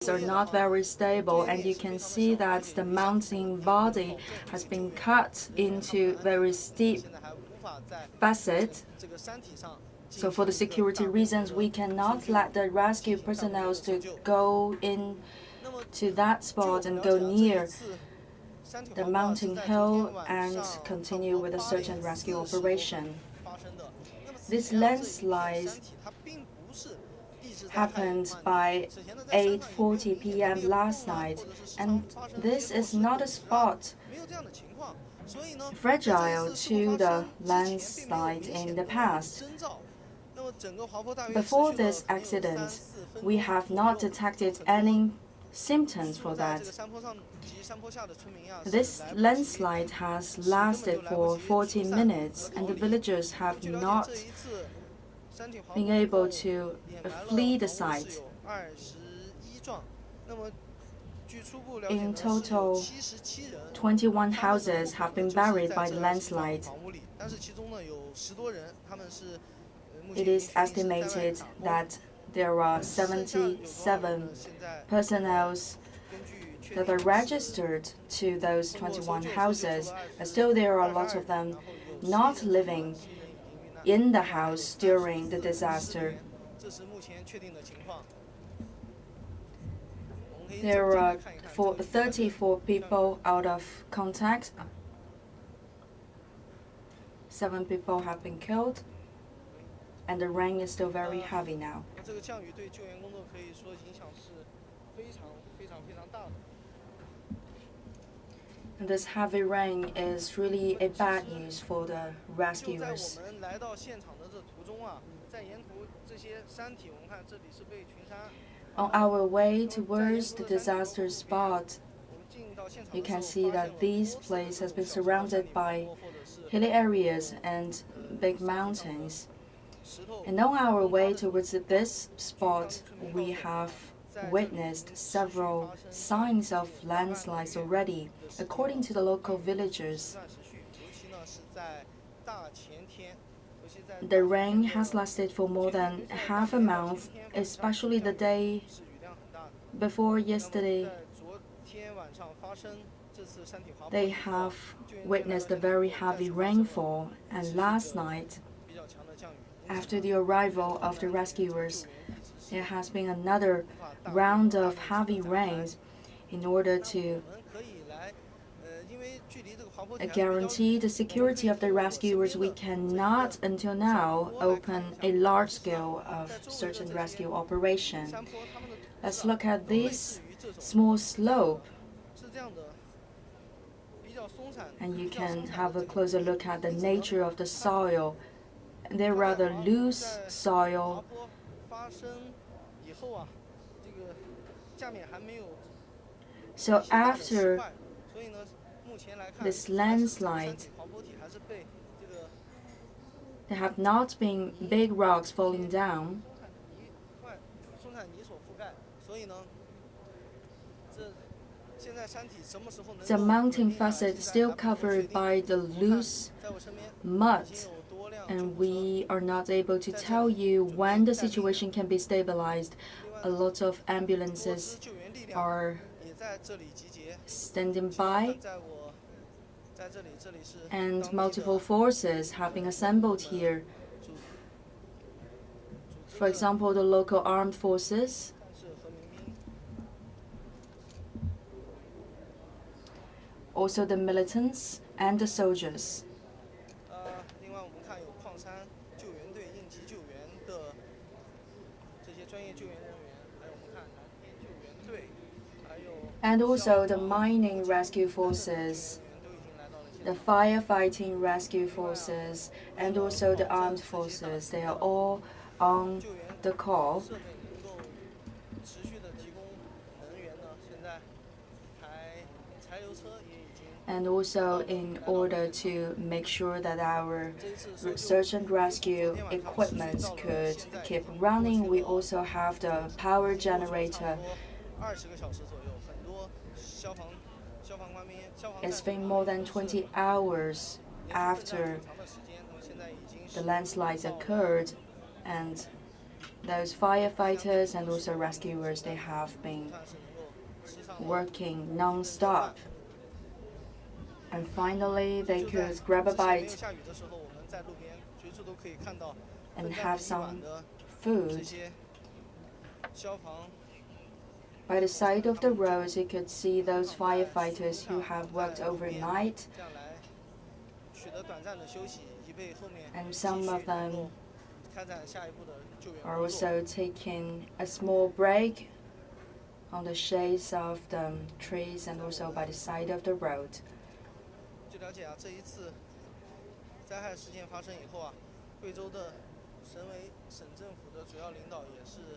are not very stable, and you can see that the mountain body has been cut into very steep facet. So for the security reasons, we cannot let the rescue personnel to go in to that spot and go near the mountain hill and continue with the search and rescue operation. This landslide happened by 8:40 p.m. last night, and this is not a spot fragile to the landslide in the past. Before this accident, we have not detected any symptoms for that. This landslide has lasted for 40 minutes, and the villagers have not been able to flee the site. In total, 21 houses have been buried by the landslide. It is estimated that there are 77 personnel that are registered to those 21 houses, but still there are a lot of them not living in the house during the disaster. There are 34 people out of contact. 7 people have been killed, and the rain is still very heavy now. And this heavy rain is really a bad news for the rescuers. On our way towards the disaster spot, you can see that this place has been surrounded by hilly areas and big mountains. And on our way towards this spot, we have witnessed several signs of landslides already, according to the local villagers. The rain has lasted for more than half a month, especially the day before yesterday. They have witnessed a very heavy rainfall, and last night, after the arrival of the rescuers, there has been another round of heavy rains in order to guarantee the security of the rescuers. We cannot, until now, open a large scale of search and rescue operation. Let's look at this small slope, and you can have a closer look at the nature of the soil. They're rather loose soil. So after this landslide, there have not been big rocks falling down. The mountain facet is still covered by the loose mud, and we are not able to tell you when the situation can be stabilized. A lot of ambulances are standing by, and multiple forces have been assembled here. For example, the local armed forces, also the militants and the soldiers. And also the mining rescue forces, the firefighting rescue forces, and also the armed forces. They are all on the call. And also in order to make sure that our search and rescue equipment could keep running, we also have the power generator. It's been more than 20 hours after the landslides occurred, and those firefighters and also rescuers, they have been working non-stop. And finally, they could grab a bite and have some food. By the side of the road, you could see those firefighters who have worked overnight, and some of them are also taking a small break on the shades of the trees and also by the side of the road.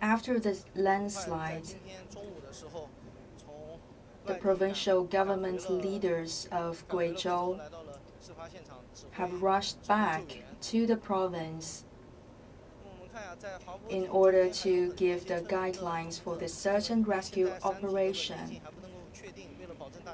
After the landslide, the provincial government leaders of Guizhou have rushed back to the province in order to give the guidelines for the search and rescue operation.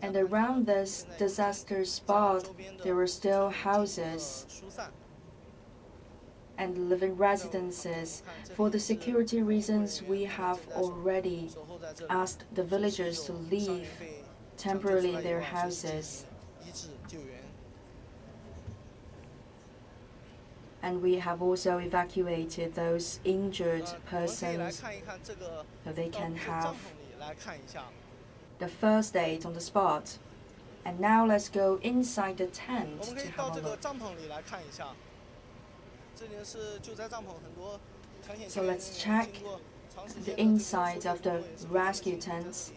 And around this disaster spot, there were still houses and living residences. For the security reasons, we have already asked the villagers to leave temporarily their houses. And we have also evacuated those injured persons so they can have the first aid on the spot. And now let's go inside the tent to have a look. So let's check the inside of the rescue tents.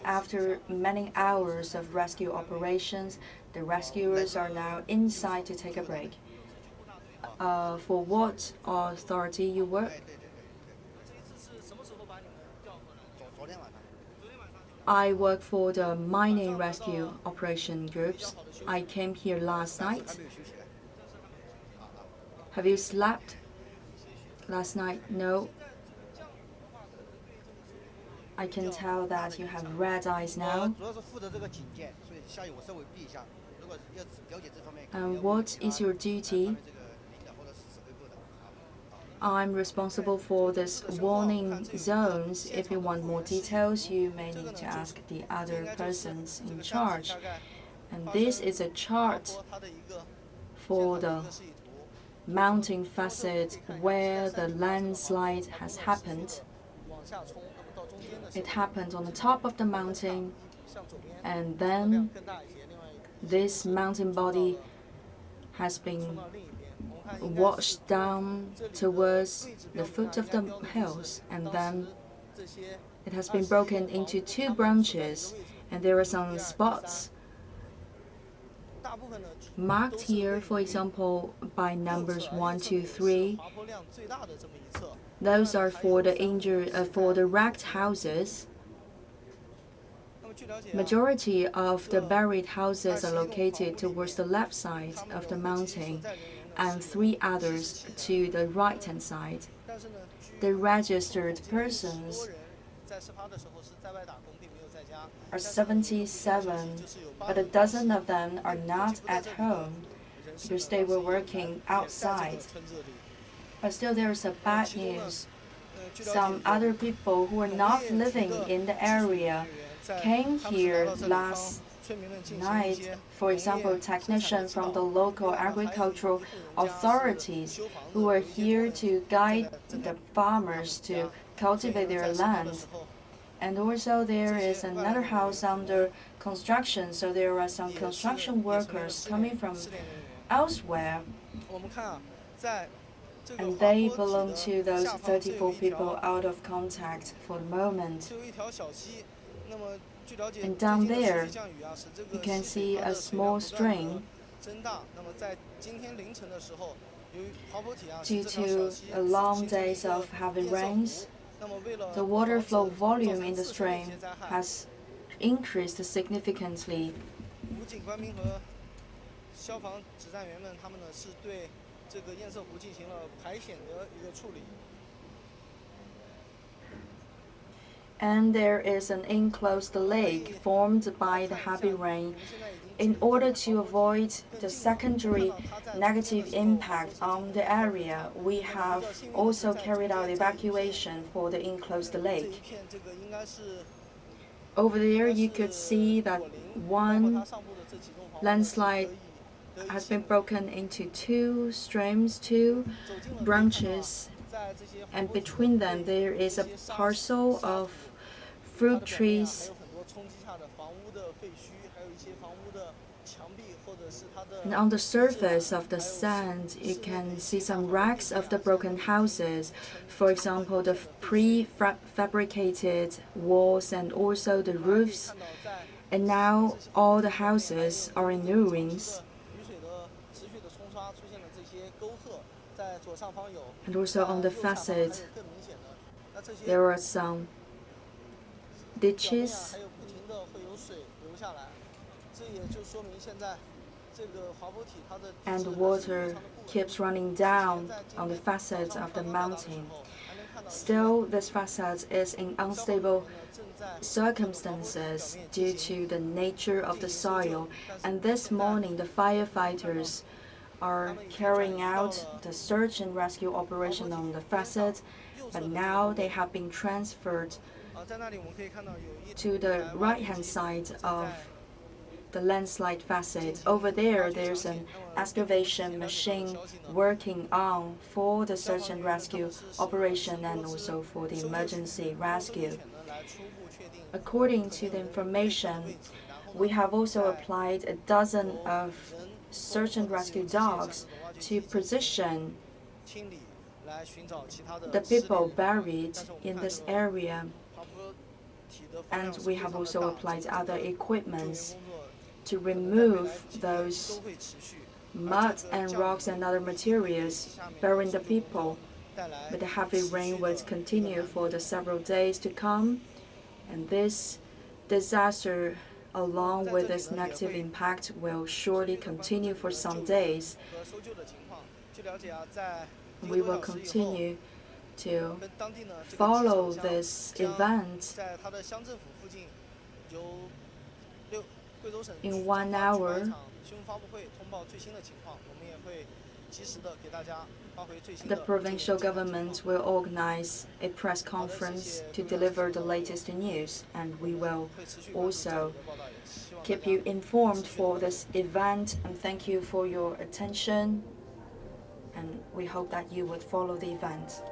After many hours of rescue operations, the rescuers are now inside to take a break. For what authority you work? I work for the mining rescue operation groups. I came here last night. Have you slept last night? No. I can tell that you have red eyes now. And what is your duty? I'm responsible for this warning zones. If you want more details, you may need to ask the other persons in charge. And this is a chart for the mountain facet where the landslide has happened. It happened on the top of the mountain, and then this mountain body has been washed down towards the foot of the hills, and then it has been broken into two branches, and there are some spots marked here, for example, by numbers 1, 2, 3. Those are for the wrecked houses. Majority of the buried houses are located towards the left side of the mountain, and 3 others to the right-hand side. The registered persons are 77, but a dozen of them are not at home because they were working outside. But still, there's a bad news. Some other people who are not living in the area came here last night. For example, technicians from the local agricultural authorities who are here to guide the farmers to cultivate their land. And also there is another house under construction, so there are some construction workers coming from elsewhere. And they belong to those 34 people out of contact for the moment. And down there, you can see a small stream. Due to long days of heavy rains, the water flow volume in the stream has increased significantly. and there is an enclosed lake formed by the heavy rain. In order to avoid the secondary negative impact on the area, we have also carried out evacuation for the enclosed lake. Over there, you could see that one landslide has been broken into two streams, two branches, and between them there is a parcel of fruit trees. And on the surface of the sand, you can see some wrecks of the broken houses. For example, the prefabricated walls and also the roofs. And now all the houses are in ruins. And also on the facade, there are some ditches. And water keeps running down on the facade of the mountain. Still, this facade is in unstable circumstances due to the nature of the soil. And this morning, the firefighters are carrying out the search and rescue operation on the facade, but now they have been transferred to the right-hand side of the landslide facade. Over there, there's an excavation machine working on for the search and rescue operation and also for the emergency rescue. According to the information, we have also applied a dozen of search and rescue dogs to position the people buried in this area. And we have also applied other equipments to remove those mud and rocks and other materials burying the people. But the heavy rain will continue for the several days to come, and this disaster, along with its negative impact, will surely continue for some days. We will continue to follow this event. In 1 hour, the provincial government will organize a press conference to deliver the latest news, and we will also keep you informed for this event. And thank you for your attention, and we hope that you would follow the event.